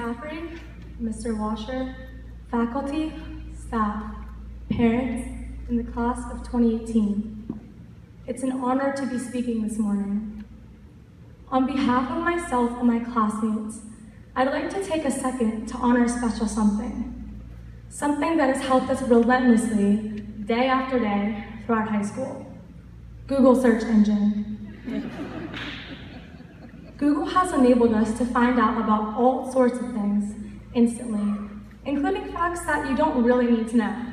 Caffrey, Mr. Washer, faculty, staff, parents, and the class of 2018. It's an honor to be speaking this morning. On behalf of myself and my classmates, I'd like to take a second to honor a special something. Something that has helped us relentlessly, day after day, throughout high school. Google search engine. Google has enabled us to find out about all sorts of things instantly, including facts that you don't really need to know.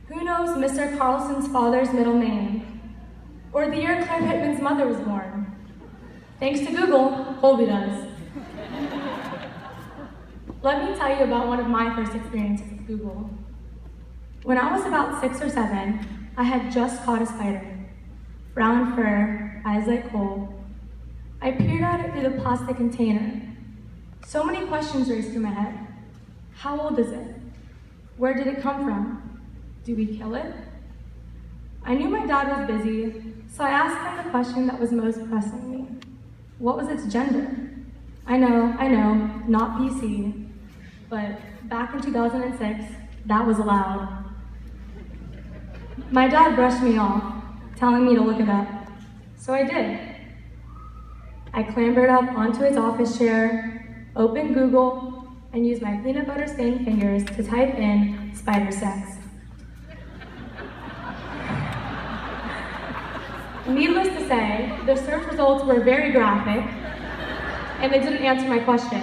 Who knows Mr. Carlson's father's middle name? Or the year Claire Pittman's mother was born? Thanks to Google, Colby does. Let me tell you about one of my first experiences with Google. When I was about 6 or 7, I had just caught a spider. Brown fur, eyes like coal. I peered at it through the plastic container. So many questions raced through my head. How old is it? Where did it come from? Do we kill it? I knew my dad was busy, so I asked him the question that was most pressing me. What was its gender? I know, not PC, but back in 2006, that was allowed. My dad brushed me off, telling me to look it up, so I did. I clambered up onto his office chair, opened Google, and used my peanut butter stained fingers to type in spider sex. Needless to say, the search results were very graphic, and they didn't answer my question.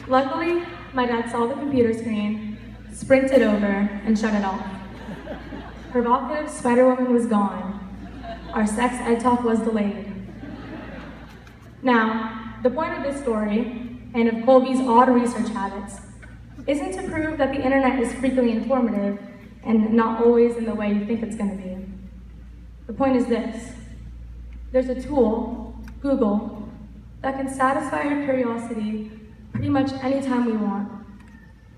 Luckily, my dad saw the computer screen, sprinted over, and shut it off. Provocative Spider-Woman was gone. Our sex ed talk was delayed. Now, the point of this story, and of Colby's odd research habits, isn't to prove that the internet is frequently informative and not always in the way you think it's going to be. The point is this: there's a tool, Google, that can satisfy our curiosity pretty much anytime we want.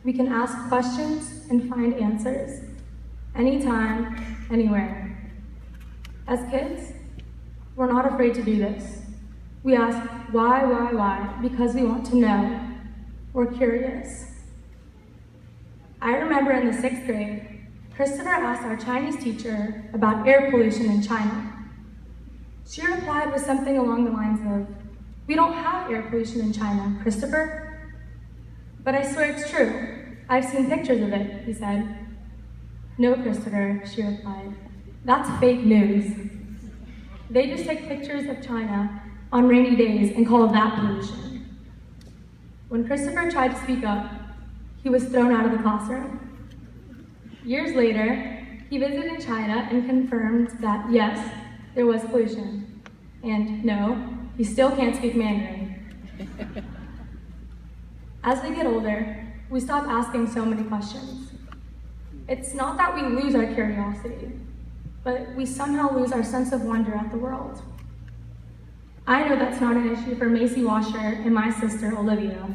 We can ask questions and find answers, anytime, anywhere. As kids, we're not afraid to do this. We ask why, because we want to know. We're curious. I remember in the 6th grade, Christopher asked our Chinese teacher about air pollution in China. She replied with something along the lines of, "We don't have air pollution in China, Christopher." "But I swear it's true. I've seen pictures of it," he said. "No, Christopher," she replied. "That's fake news. They just take pictures of China on rainy days and call that pollution." When Christopher tried to speak up, he was thrown out of the classroom. Years later, he visited China and confirmed that yes, there was pollution, and no, he still can't speak Mandarin. As we get older, we stop asking so many questions. It's not that we lose our curiosity, but we somehow lose our sense of wonder at the world. I know that's not an issue for Macy Washer and my sister Olivia.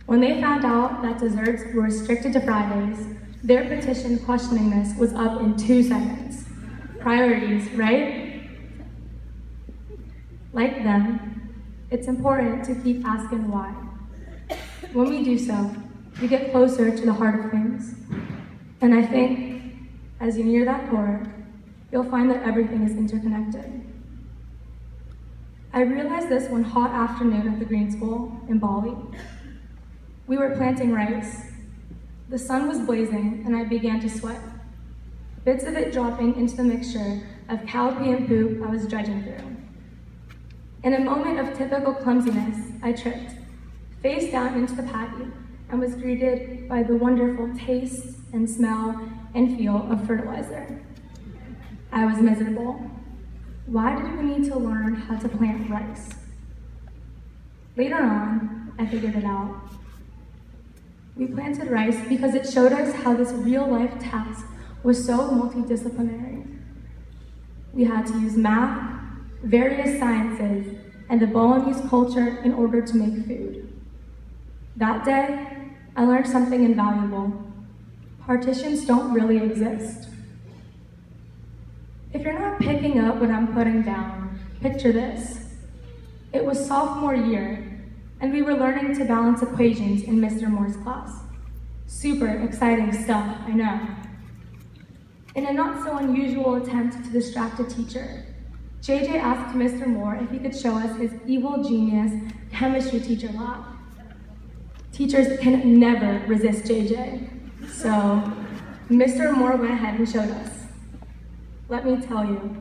When they found out that desserts were restricted to Fridays, their petition questioning this was up in 2 seconds. Priorities, right? Like them, it's important to keep asking why. When we do so, we get closer to the heart of things. And I think, as you near that core, you'll find that everything is interconnected. I realized this one hot afternoon at the Green School in Bali. We were planting rice. The sun was blazing, and I began to sweat, bits of it dropping into the mixture of cow pee and poop I was dredging through. In a moment of typical clumsiness, I tripped, face down into the patty, and was greeted by the wonderful taste and smell and feel of fertilizer. I was miserable. Why did we need to learn how to plant rice? Later on, I figured it out. We planted rice because it showed us how this real-life task was so multidisciplinary. We had to use math, various sciences, and the Balinese culture in order to make food. That day, I learned something invaluable. Partitions don't really exist. If you're not picking up what I'm putting down, picture this. It was sophomore year, and we were learning to balance equations in Mr. Moore's class. Super exciting stuff, I know. In a not so unusual attempt to distract a teacher, JJ asked Mr. Moore if he could show us his evil genius chemistry teacher lab. Teachers can never resist JJ, so Mr. Moore went ahead and showed us. Let me tell you,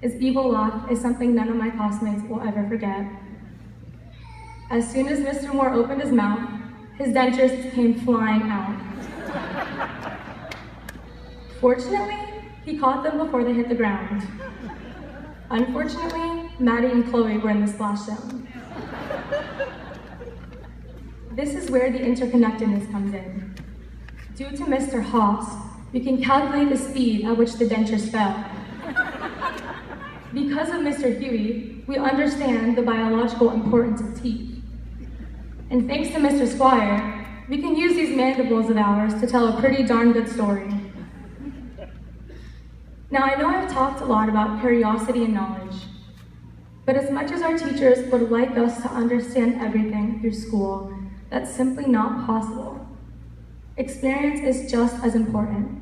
his evil laugh is something none of my classmates will ever forget. As soon as Mr. Moore opened his mouth, his dentures came flying out. Fortunately, he caught them before they hit the ground. Unfortunately, Maddie and Chloe were in the splash zone. This is where the interconnectedness comes in. Due to Mr. Haas, we can calculate the speed at which the dentures fell. Because of Mr. Huey, we understand the biological importance of teeth. And thanks to Mr. Squire, we can use these mandibles of ours to tell a pretty darn good story. Now, I know I've talked a lot about curiosity and knowledge, but as much as our teachers would like us to understand everything through school, that's simply not possible. Experience is just as important.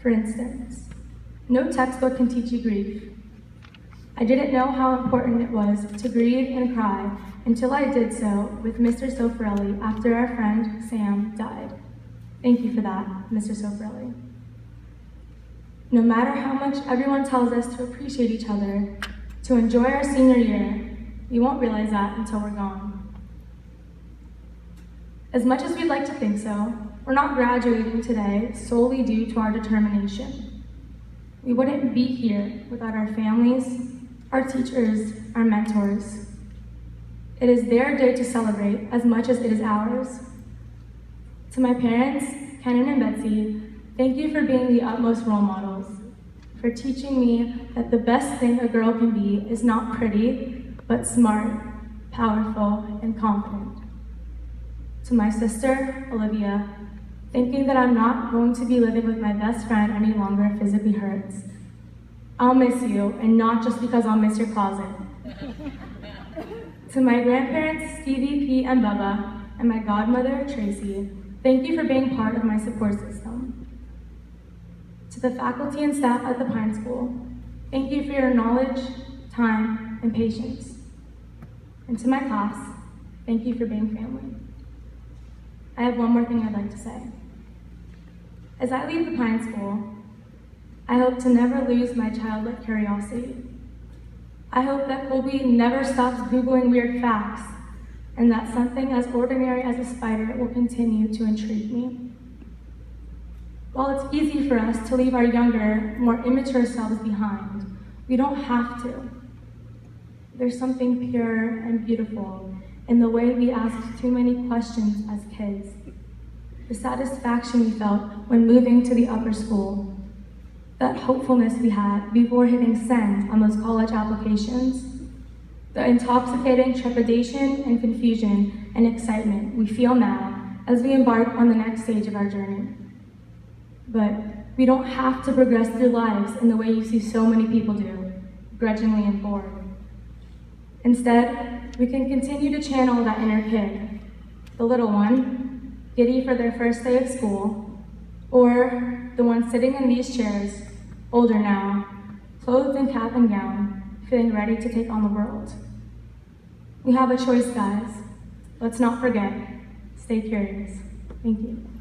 For instance, no textbook can teach you grief. I didn't know how important it was to grieve and cry until I did so with Mr. Sophia after our friend Sam died. Thank you for that, Mr. Sophia. No matter how much everyone tells us to appreciate each other, to enjoy our senior year, we won't realize that until we're gone. As much as we'd like to think so, we're not graduating today solely due to our determination. We wouldn't be here without our families, our teachers, our mentors. It is their day to celebrate as much as it is ours. To my parents, Kenan and Betsy, thank you for being the utmost role models, for teaching me that the best thing a girl can be is not pretty, but smart, powerful, and confident. To my sister, Olivia, thinking that I'm not going to be living with my best friend any longer physically hurts. I'll miss you, and not just because I'll miss your closet. To my grandparents, Stevie, P, and Bubba, and my godmother, Tracy, thank you for being part of my support system. To the faculty and staff at the Pine School, thank you for your knowledge, time, and patience. And to my class, thank you for being family. I have one more thing I'd like to say. As I leave the Pine School, I hope to never lose my childlike curiosity. I hope that Colby never stops Googling weird facts, and that something as ordinary as a spider will continue to intrigue me. While it's easy for us to leave our younger, more immature selves behind, we don't have to. There's something pure and beautiful in the way we asked too many questions as kids. The satisfaction we felt when moving to the upper school. That hopefulness we had before hitting send on those college applications. The intoxicating trepidation and confusion and excitement we feel now as we embark on the next stage of our journey. But we don't have to progress through lives in the way you see so many people do, grudgingly and bored. Instead, we can continue to channel that inner kid, the little one, giddy for their first day of school, or the one sitting in these chairs, older now, clothed in cap and gown, feeling ready to take on the world. We have a choice, guys. Let's not forget. Stay curious. Thank you.